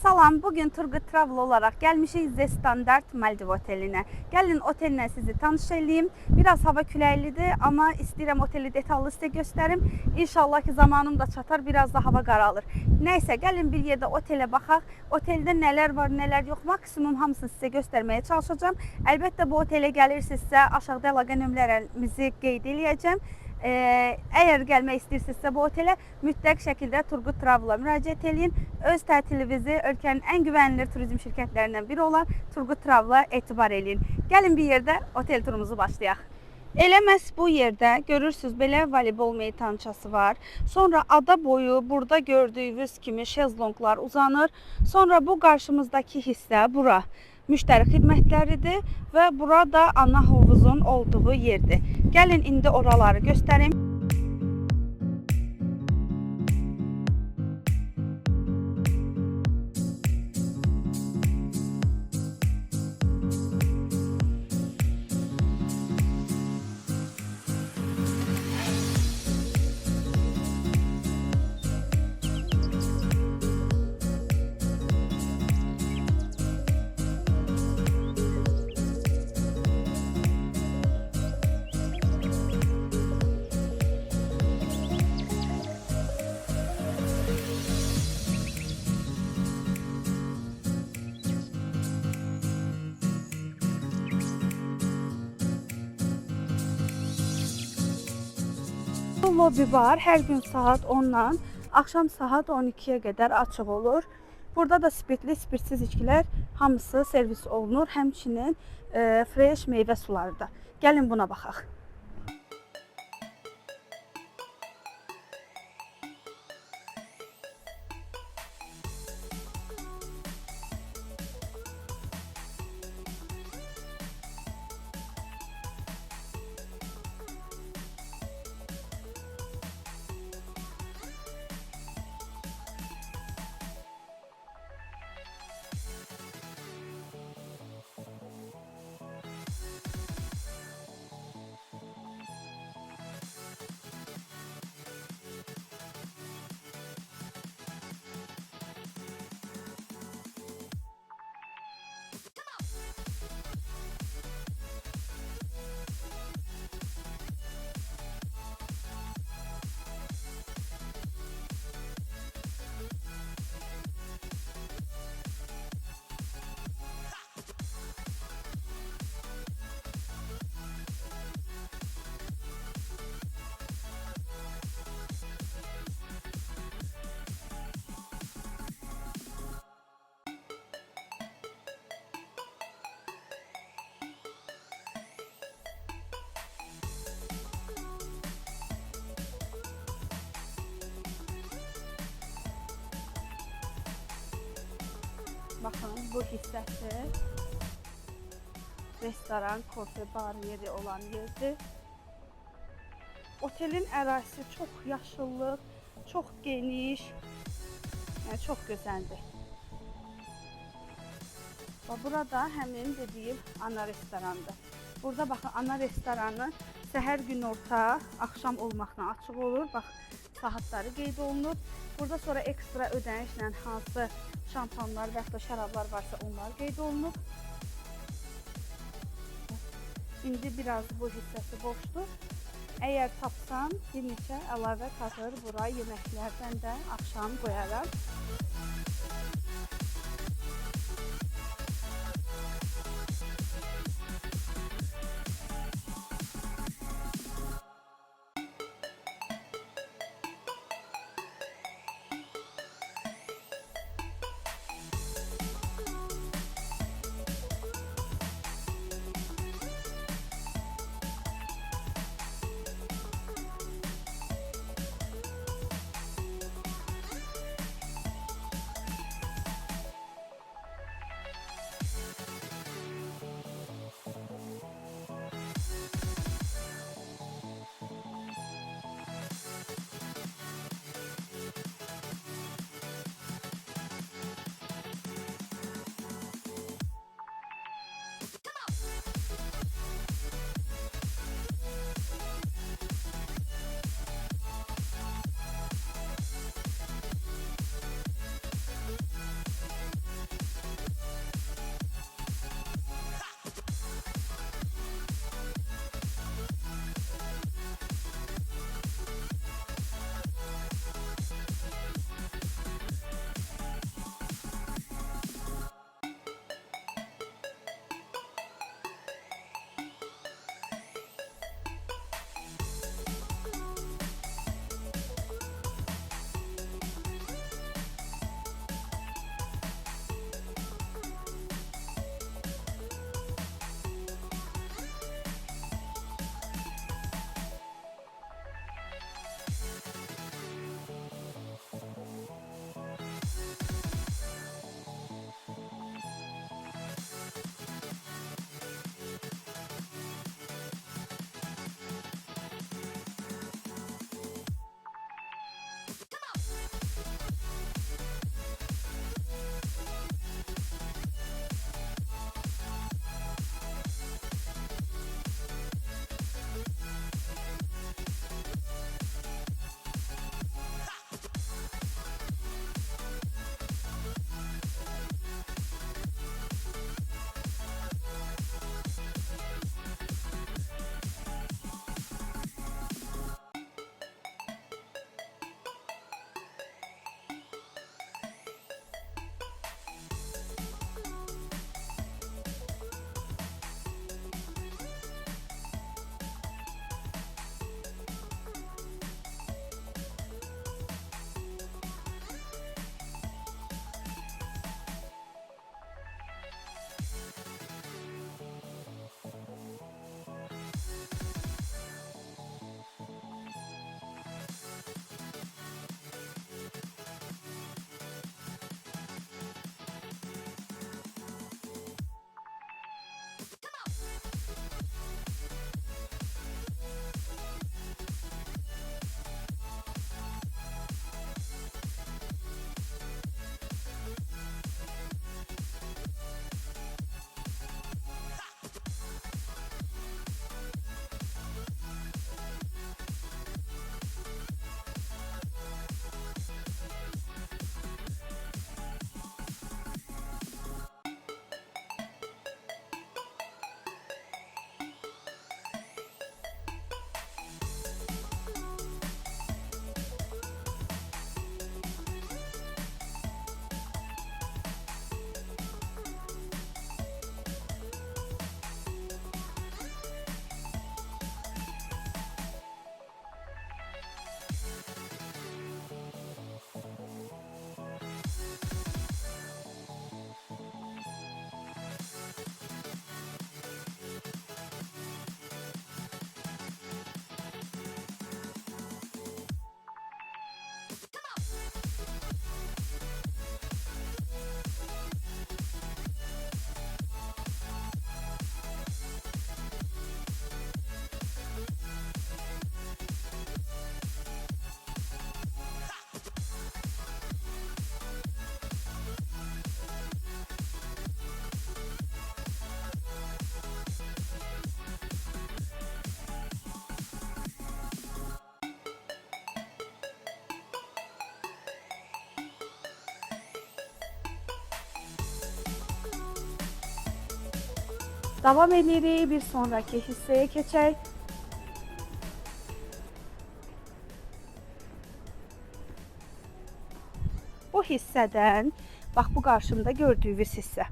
Salam, bugün Turgut Travel olarak gelmişik Z Standart Maldiv Otelinə. Gəlin otellə sizi tanış edeyim. Biraz hava küləklidir, amma istəyirəm oteli detallı sizə göstərim. İnşallah ki, zamanım da çatar, biraz da hava qaralır. Nəysə, gəlin bir yerdə otelə baxaq. Oteldə nələr var, nələr yox, maksimum hamısını sizə göstərməyə çalışacağım. Əlbəttə, bu otelə gəlirsinizsə, aşağıda əlaqə nömrələrimizi qeyd edəcəm. Əgər gəlmək istəyirsinizsə bu otelə mütləq şəkildə Turgut Travel-a müraciət edin. Öz tətilinizi ölkənin ən güvənilir turizm şirkətlərindən biri olan Turgut Travel-a etibar edin. Gəlin bir yerdə otel turumuzu başlayaq. Elə məhz bu yerdə görürsünüz belə voleybol meydançası var. Sonra ada boyu burada gördüyünüz kimi şezlonglar uzanır. Sonra bu qarşımızdakı hissə bura müştəri xidmətləridir və burada ana hovuzun olduğu yerdir. Gəlin indi oraları göstərim. Lobi var. Hər gün saat 10-dan axşam saat 12-yə qədər açıq olur. Burada da spirtli, spirtsiz içkilər hamısı servis olunur. Həmçinin fresh meyvə suları da. Gəlin buna baxaq. Baxın, bu hissəsi restoran, kofe, bar yeri olan yerdir. Otelin ərazisi çox yaşıllıq, çox geniş, yəni çox gözəldir. Və burada həmin dediyim ana restorandır. Burada baxın, ana restoranı səhər günorta, axşam olmaqla açıq olur. Bax, saatları qeyd olunur. Burada sonra ekstra ödənişlə hansı şampanlar və ya da şərablar varsa onlar qeyd olunub. İndi biraz bu hissəsi boşdur. Əgər tapsam bir neçə əlavə qatır bura yeməklərdən də axşam qoyaram. Davam edirik, bir sonraki hissəyə keçək. Bu hissədən, bax bu qarşımda gördüyünüz hissə.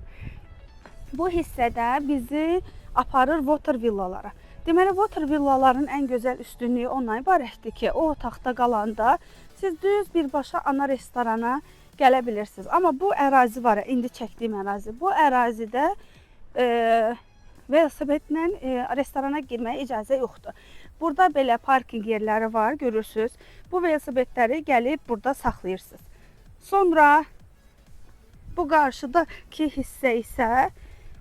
Bu hissədə bizi aparır water villalara. Deməli, water villaların ən gözəl üstünlüyü ondan ibarətdir ki, o otaqda qalanda siz düz birbaşa ana restorana gələ bilirsiniz. Amma bu ərazi var, indi çəkdiyim ərazi. Bu ərazidə velosipedlə restorana girməyə icazə yoxdur. Burada belə parking yerləri var, görürsünüz. Bu velosipedləri gəlib burada saxlayırsınız. Sonra bu qarşıdakı hissə isə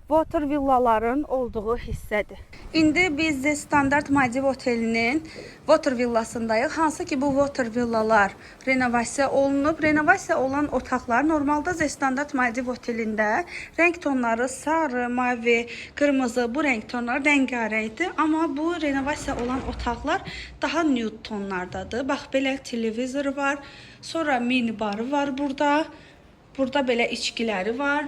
water villaların olduğu hissədir. İndi biz The Standard Maldiv Otelinin water villasındayıq. Hansı ki bu water villalar renovasiya olunub. Renovasiya olan otaqlar normalda The Standard Maldiv Otelində rəng tonları sarı, mavi, qırmızı, bu rəng tonlar rəngarəngdir. Amma bu renovasiya olan otaqlar daha nude tonlardadır. Bax belə televizor var. Sonra mini barı var burada. Burada belə içkiləri var.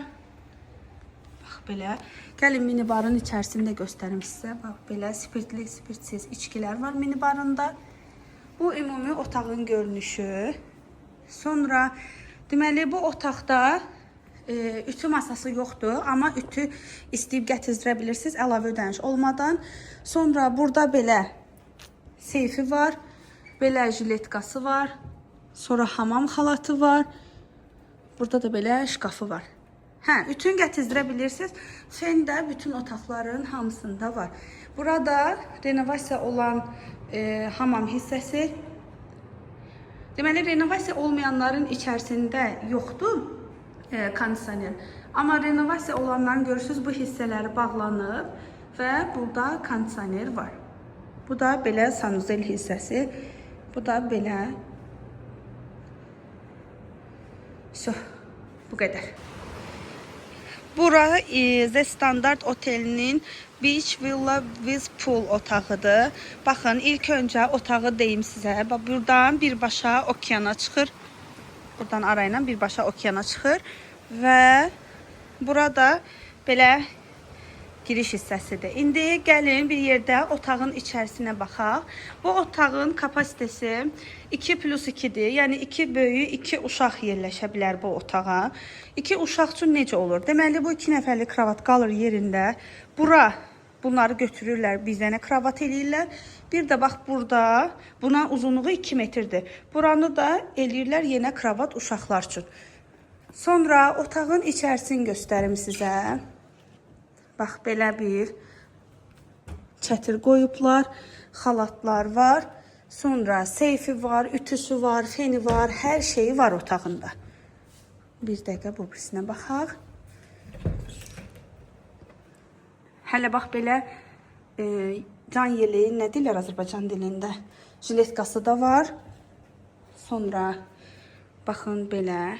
Belə. Gəlin minibarın içərisində göstərim sizə. Bax belə spirtli, spirtsiz içkilər var minibarında. Bu ümumi otağın görünüşü. Sonra deməli bu otaqda ütü masası yoxdur, amma ütü istəyib gətizdirə bilirsiniz əlavə ödəniş olmadan. Sonra burada belə seyfi var. Belə jiletkası var. Sonra hamam xalatı var. Burada da belə şkafı var. Ütün gətizdirə bilirsiniz. Fen də bütün otaqların hamısında var. Burada renovasiya olan hamam hissəsi. Deməli, renovasiya olmayanların içərisində yoxdur kondisioner. Amma renovasiya olanların görürsünüz bu hissələri bağlanıb və burada kondisioner var. Bu da belə sanuzel hissəsi. Bu da belə. Bu qədər. Bura The Standard Otelinin Beach Villa with Pool otağıdır. Baxın, ilk öncə otağı deyim sizə. Buradan birbaşa okeana çıxır. Buradan arayla birbaşa okeana çıxır. Və burada belə giriş hissəsidir. İndi gəlin bir yerdə otağın içərisinə baxaq. Bu otağın kapasitesi 2+2'dir. Yəni 2 böyük, 2 uşaq yerləşə bilər bu otağa. 2 uşaq üçün necə olur? Deməli, bu 2 nəfərlik kravat qalır yerində. Bunları götürürlər, bizənə kravat eləyirlər. Bir də bax burada, buna uzunluğu 2 metrdir. Buranı da eləyirlər yenə kravat uşaqlar üçün. Sonra otağın içərisini göstərim sizə. Bax, belə bir çətir qoyublar, xalatlar var. Sonra seyfi var, ütüsü var, feni var, hər şeyi var otağında. Bir dəqiqə bu birisinə baxaq. Hələ bax belə can yeleyi, nə deyirlər Azərbaycan dilində? Jiletkası da var. Sonra baxın belə,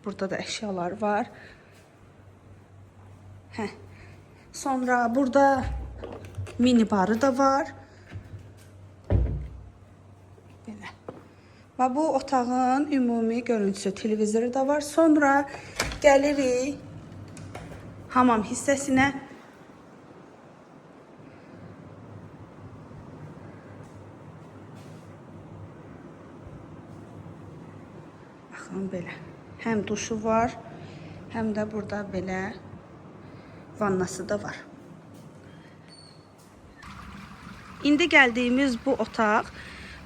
burada da əşyalar var. Sonra burada mini barı da var. Belə. Və bu otağın ümumi görüntüsü, televizoru da var. Sonra gəlirik hamam hissəsinə. Baxın belə. Həm duşu var, həm də burada belə vannası da var. İndi gəldiyimiz bu otaq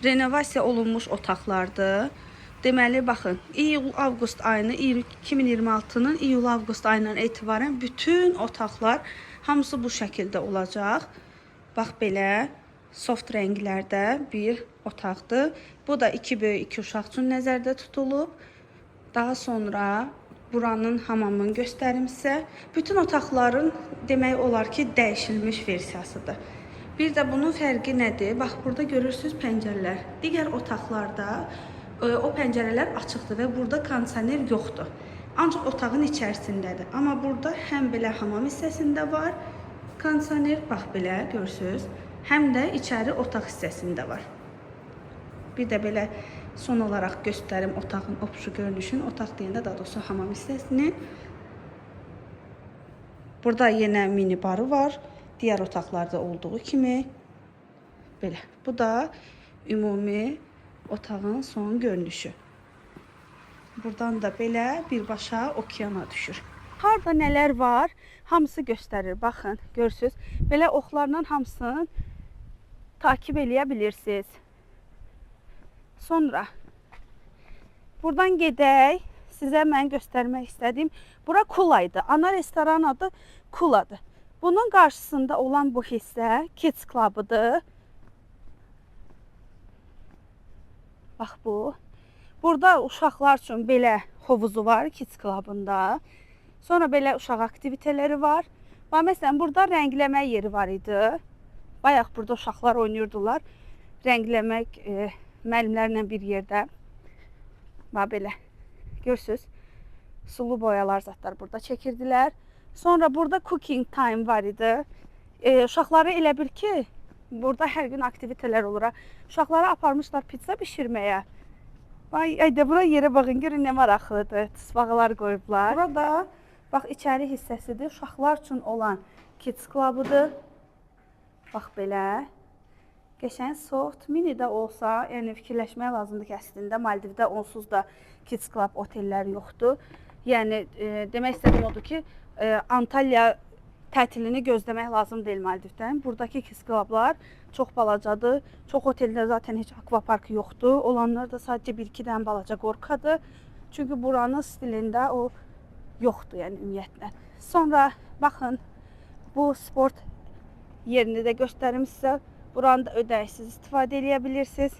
renovasiya olunmuş otaqlardır. Deməli, baxın, iyul-avqust ayını, 2026-nın iyul-avqust ayından etibarən bütün otaqlar hamısı bu şəkildə olacaq. Bax, belə soft rənglərdə bir otaqdır. Bu da 2 böyük 2 uşaq üçün nəzərdə tutulub. Daha sonra buranın hamamını göstərim sizə. Bütün otaqların demək olar ki, dəyişilmiş versiyasıdır. Bir də bunun fərqi nədir? Bax, burada görürsünüz pəncərələr. Digər otaqlarda o pəncərələr açıqdır və burada kondisioner yoxdur. Ancaq otağın içərisindədir. Amma burada həm belə hamam hissəsində var kondisioner, bax belə görürsünüz. Həm də içəri otaq hissəsində var. Bir də belə son olaraq göstərim otağın opşu görünüşünü. Otaq deyəndə daha doğrusu hamam hissəsini. Burada yenə mini barı var. Diğer otaqlarda olduğu kimi. Belə. Bu da ümumi otağın son görünüşü. Buradan da belə birbaşa okeana düşür. Harda nələr var, hamısı göstərir. Baxın, görürsüz. Belə oxlarla hamısını takip eləyə bilirsiniz. Sonra buradan gedək. Sizə mən göstərmək istədiyim. Bura Kula'ydı. Ana restoran adı Kula'dır. Bunun qarşısında olan bu hissə Kids Club'ıdır. Bax bu. Burada uşaqlar üçün belə hovuzu var Kids Club'ında. Sonra belə uşaq aktiviteləri var. Bax məsələn burada rəngləmə yeri var idi. Bayaq burada uşaqlar oynayırdılar. Rəngləmək müəllimlərlə bir yerdə. Bax belə. Görürsüz. Sulu boyalar zatlar burada çəkirdilər. Sonra burada cooking time var idi. Uşaqları elə bil ki, burada hər gün aktivitelər olur. Uşaqları aparmışlar pizza bişirməyə. Ayda bura yerə baxın, görün nə maraqlıdır. Tısbağalar qoyublar. Burada bax içəri hissəsidir. Uşaqlar üçün olan Kids Club'ıdır. Bax belə. Qəşəng soft mini də olsa, yəni fikirləşmək lazımdır ki, əslində Maldivdə onsuz da Kids Club otelləri yoxdur. Yəni demək istədiyim odur ki, Antalya tətilini gözləmək lazım deyil Maldivdən. Buradakı Kids Club'lar çox balacadır. Çox oteldə zaten heç akvapark yoxdur. Olanlar da sadəcə 1-2 dənə balaca qorxadır. Çünki buranın stilində o yoxdur, yəni ümumiyyətlə. Sonra baxın, bu sport yerini də göstərim sizə. Buranı da ödəyiksiz istifadə edə bilirsiniz.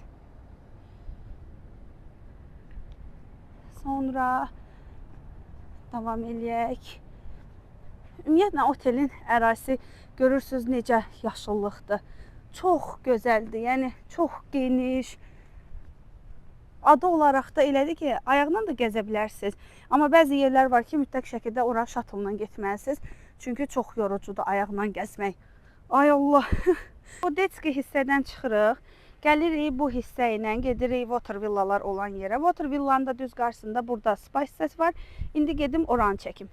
Sonra davam eləyək. Ümumiyyətlə otelin ərazisi görürsüz necə yaşıllıqdır. Çox gözəldir, yəni çox geniş. Adı olaraq da elədir ki, ayaqla da gəzə bilərsiniz. Amma bəzi yerlər var ki, mütləq şəkildə ora şatlla getməlisiniz. Çünki çox yorucudur ayaqla gəzmək. Ay Allah! O detski hissədən çıxırıq. Gəlirik bu hissə ilə, gedirik water villalar olan yerə. Water villanın da düz qarşısında burada spa hissəsi var. İndi gedim oranı çəkim.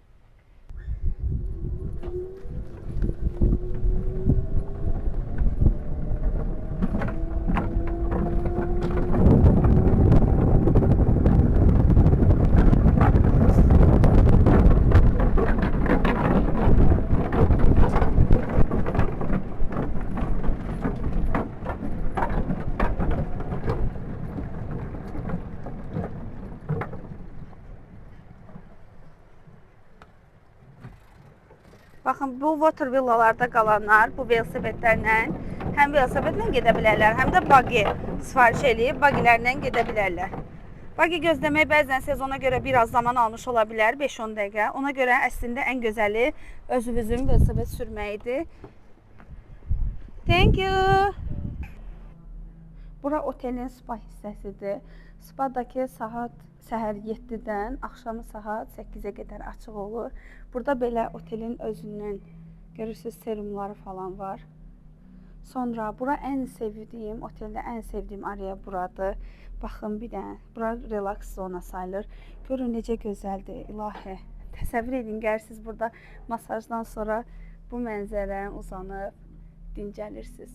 Baxın, bu water villalarda qalanlar bu velosipedlərlə həm velosipedlə gedə bilərlər, həm də buggy sifariş eləyib buggylərlə gedə bilərlər. Buggy gözləmək bəzən sezona görə biraz zaman almış ola bilər, 5-10 dəqiqə. Ona görə əslində ən gözəli özünüzün velosiped sürməyidir. Thank you. Bura otelin spa hissəsidir. Spadakı saat səhər 7-dən axşamı saat 8-ə qədər açıq olur. Burada belə otelin özündən görürsüz serumları falan var. Sonra bura ən sevdiyim, oteldə ən sevdiyim area buradır. Baxın bir dənə, bura relax zona sayılır. Görün necə gözəldir, ilahi. Təsəvvür edin, gəlirsiniz burada masajdan sonra bu mənzərə uzanıb dincəlirsiniz.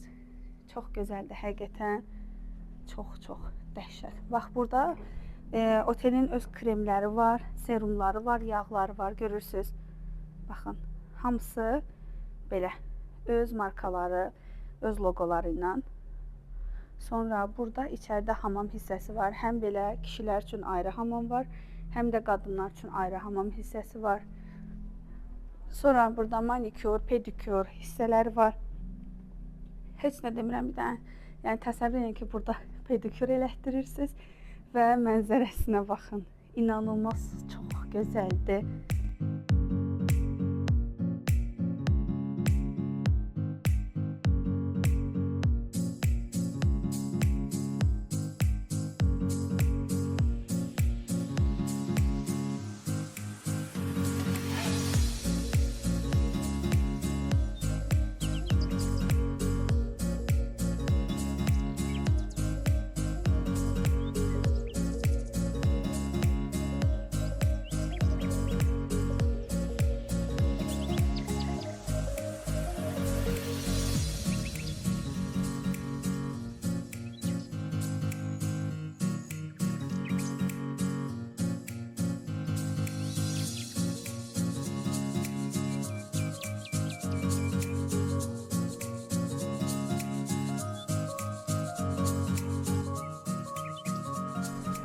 Çox gözəldir həqiqətən. Çox dəhşət. Bax burada otelin öz kremləri var, serumları var, yağları var, görürsüz. Baxın, hamısı belə öz markaları, öz loqoları ilə. Sonra burada içəridə hamam hissəsi var. Həm belə kişilər üçün ayrı hamam var, həm də qadınlar üçün ayrı hamam hissəsi var. Sonra burada manikür, pedikür hissələri var. Heç nə demirəm bir dənə. Yəni təsəvvür edin ki, burada pedikür elətdirirsiniz və mənzərəsinə baxın. İnanılmaz çox gözəldir.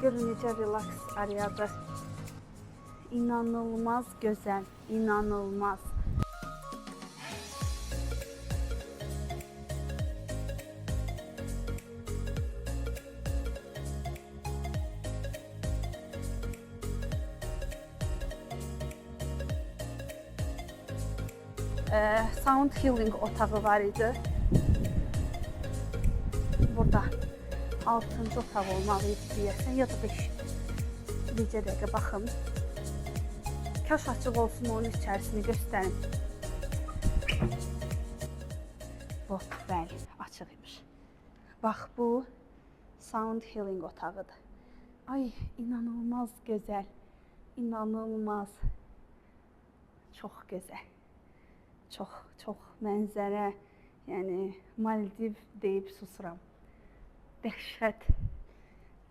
Görün necə relax areadır. İnanılmaz gözəl, inanılmaz. Sound healing otağı var idi. Burada 6-cı otaq olmalı idi deyəsən, ya da 5. Bircə dəqiqə baxım. Kaş açıq olsun, onun içərisini göstərim. Bot, bəli, açıq imiş. Bax, bu sound healing otağıdır. Ay, inanılmaz gözəl, inanılmaz. Çox gözəl. Çox mənzərə, yəni Maldiv deyib susuram. Dəhşət.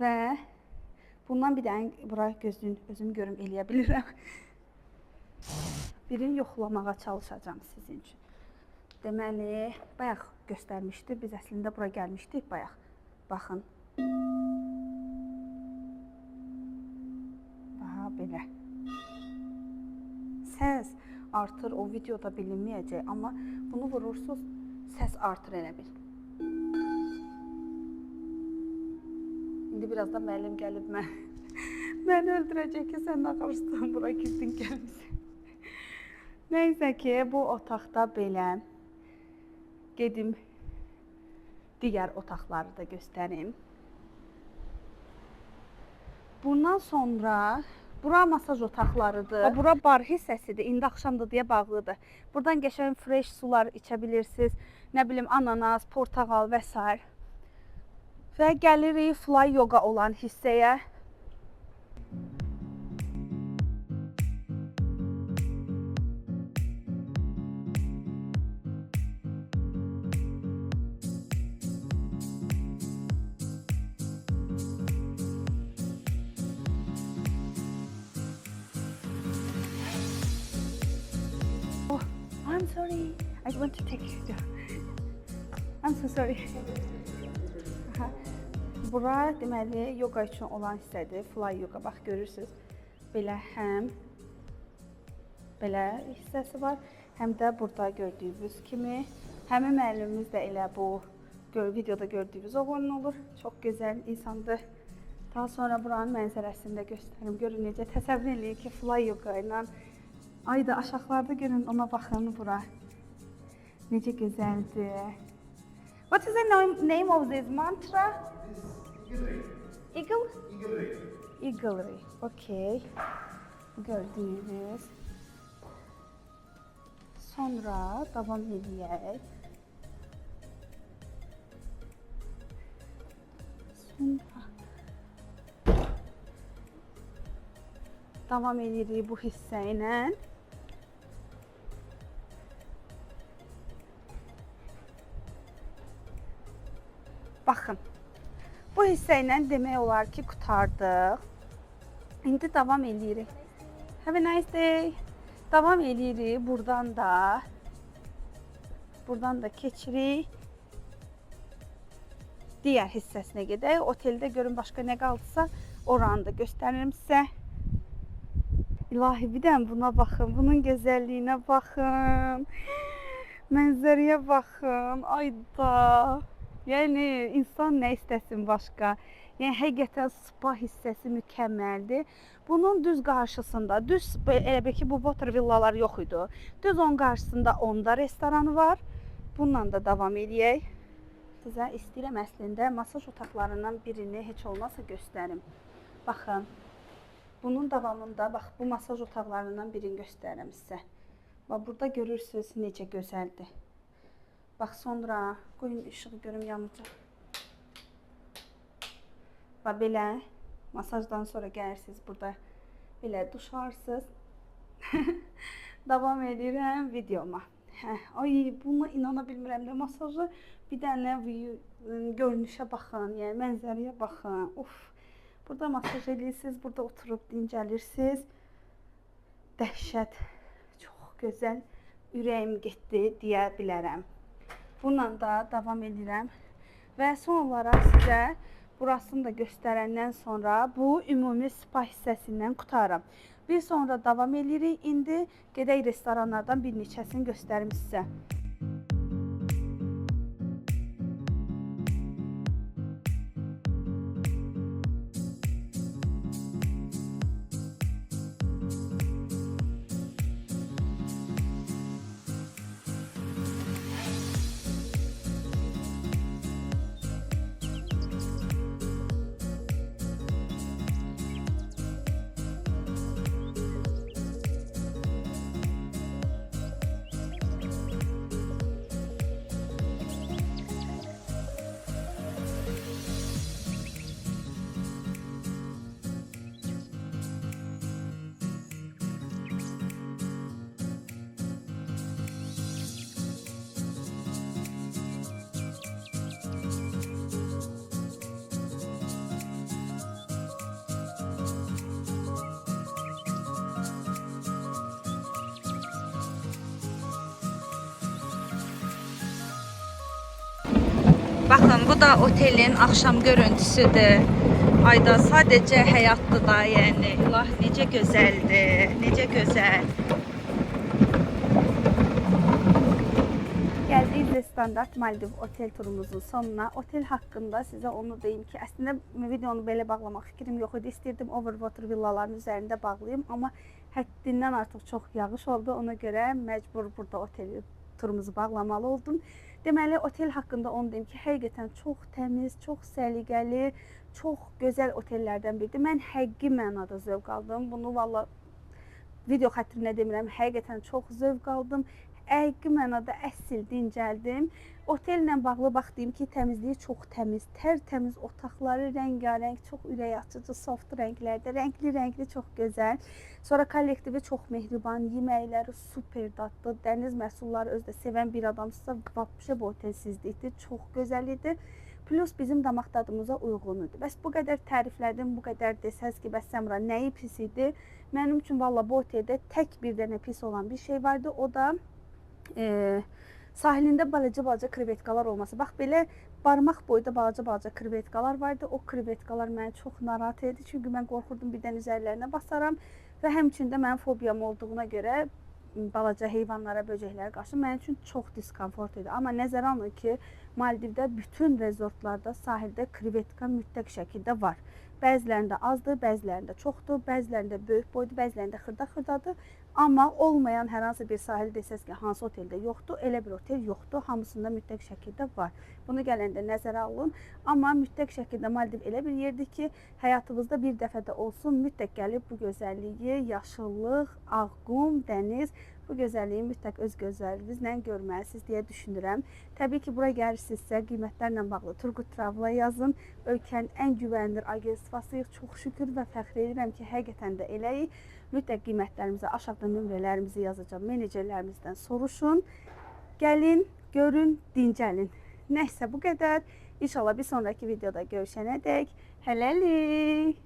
Və bundan bir dənə bura özüm görüm eləyə bilirəm. Birini yoxlamağa çalışacağım sizin üçün. Deməli, bayaq göstərmişdi. Biz əslində bura gəlmişdik bayaq. Baxın. Bax, belə. Səs artır, o videoda bilinməyəcək, amma bunu vurursunuz, səs artır elə bil. İndi birazdan müəllim gəlib məni öldürəcək ki, sən naxarsın, bura girdin gəlmişsin. Nəysə ki, bu otaqda belə. Gedim, digər otaqları da göstərim. Bundan sonra bura masaj otaqlarıdır. Bura bar hissəsidir. İndi axşamdır deyə bağlıdır. Buradan qəşəng fresh sular içə bilirsiniz. Nə bilim, ananas, portağal və s. Və gəlirik fly yoga olan hissəyə. I'm sorry. I want to take you. I'm so sorry. Bura deməli yoga üçün olan hissədir. Fly yoga. Bax görürsüz. Belə həm belə hissəsi var. Həm də burada gördüyünüz kimi həmin müəllimimiz də elə bu videoda gördüyünüz oğlan olur. Çox gözəl insandır. Daha sonra buranın mənzərəsini də göstərim. Görün necə təsəvvür eləyin ki, fly yoga ilə ayda aşağılarda görün, ona baxın bura. Necə gözəldir. What is the name of this mantra? Eagle? Eaglery. Okay. Gördüyünüz. Sonra davam edək. Davam edirik bu hissə ilə. Baxın, bu hissə ilə demək olar ki, qurtardıq. İndi davam edirik. Have a nice day. Davam edirik. Buradan da keçirik. Digər hissəsinə gedək. Oteldə görün başqa nə qaldısa, oranı da göstəririm sizə. İlahi, bir dənə buna baxın. Bunun gözəlliyinə baxın. Mənzərəyə baxın. Ayda. Yəni, insan nə istəsin başqa? Yəni, həqiqətən spa hissəsi mükəmməldir. Bunun düz qarşısında, elə bil ki, bu Water villalar yox idi. Düz onun qarşısında Onda restoranı var. Bununla da davam edək. Sizə istəyirəm əslində masaj otaqlarından birini heç olmazsa göstərim. Baxın, bunun davamında, bax, bu masaj otaqlarından birini göstərirəm sizə. Bax, burada görürsünüz necə gözəldir. Bax, sonra qoyun işığı görüm yanacaq. Bax, belə masajdan sonra gəlirsiniz burada, belə duş alırsınız. Davam edirəm videoma. Ay, buna inana bilmirəm də masajı. Bir dənə görünüşə baxın, yəni mənzərəyə baxın. Of, burada masaj edirsiniz, burada oturub dincəlirsiniz. Dəhşət, çox gözəl, ürəyim getdi deyə bilərəm. Bununla da davam edirəm və son olaraq sizə burasını da göstərəndən sonra bu ümumi spa hissəsindən qutaram. Bir sonra davam edirik. İndi gedək restoranlardan bir neçəsini göstərim sizə. Baxın, bu da otelin axşam görüntüsüdür. Ayda sadəcə həyatdır da, yəni ilah necə gözəldir, necə gözəl. Gəldik The Standard Maldiv otel turumuzun sonuna. Otel haqqında sizə onu deyim ki, əslində videonu belə bağlamaq fikrim yox idi. İstirdim Overwater villaların üzərində bağlayayım, amma həddindən artıq çox yağış oldu. Ona görə məcbur burada otel turumuzu bağlamalı oldum. Deməli, otel haqqında onu deyim ki, həqiqətən çox təmiz, çox səliqəli, çox gözəl otellərdən biridir. Mən həqiqi mənada zövq aldım. Bunu valla video xətrinə demirəm, həqiqətən çox zövq aldım. Həqiqi mənada əsl dincəldim. Otellə bağlı bax deyim ki, təmizliyi çox təmiz, tərtəmiz otaqları rəngarəng, çox ürək açıcı, soft rənglərdə, rəngli, çox gözəl. Sonra kollektivi çox mehriban, yeməkləri super dadlı, dəniz məhsulları özdə sevən bir adamsızsa, vapşe bu otel sizdikdir, çox gözəl idi. Plus bizim damaq tadımıza uyğun idi. Bəs bu qədər təriflədim, bu qədər desəz ki, bəs Səmra nəyi pis idi? Mənim üçün valla bu oteldə tək bir dənə pis olan bir şey vardı, o da sahilində balaca krevetkalar olması. Bax, belə barmaq boyda balaca krevetkalar vardı. O krevetkalar məni çox narahat edir. Çünki mən qorxurdum birdən üzərlərinə basaram. Və həmçində mənim fobiyam olduğuna görə balaca heyvanlara, böcəklərə qarşı mənim üçün çox diskomfort idi. Amma nəzərə alın ki, Maldivdə bütün rezortlarda sahildə krevetka mütləq şəkildə var. Bəzilərində azdır, bəzilərində çoxdur, bəzilərində böyük boydur, bəzilərində xırda-xırdadır. Amma olmayan hər hansı bir sahil desəz ki, hansı oteldə yoxdur, elə bir otel yoxdur. Hamısında mütləq şəkildə var. Bunu gələndə nəzərə alın. Amma mütləq şəkildə Maldiv elə bir yerdir ki, həyatınızda bir dəfə də olsun mütləq gəlib bu gözəlliyi, yaşıllıq, ağ qum, dəniz, bu gözəlliyi mütləq öz gözlərinizlə görməlisiniz deyə düşünürəm. Təbii ki, bura gəlirsinizsə qiymətlərlə bağlı Turgut Travel'a yazın. Ölkənin ən güvənilir agentsiyasıyıq. Çox şükür və fəxr edirəm ki, həqiqətən də eləyik. Mütləq qiymətlərimizi, aşağıda nömrələrimizi yazacağım. Menecerlərimizdən soruşun. Gəlin, görün, dincəlin. Nəysə bu qədər. İnşallah bir sonraki videoda görüşənədək hələlik.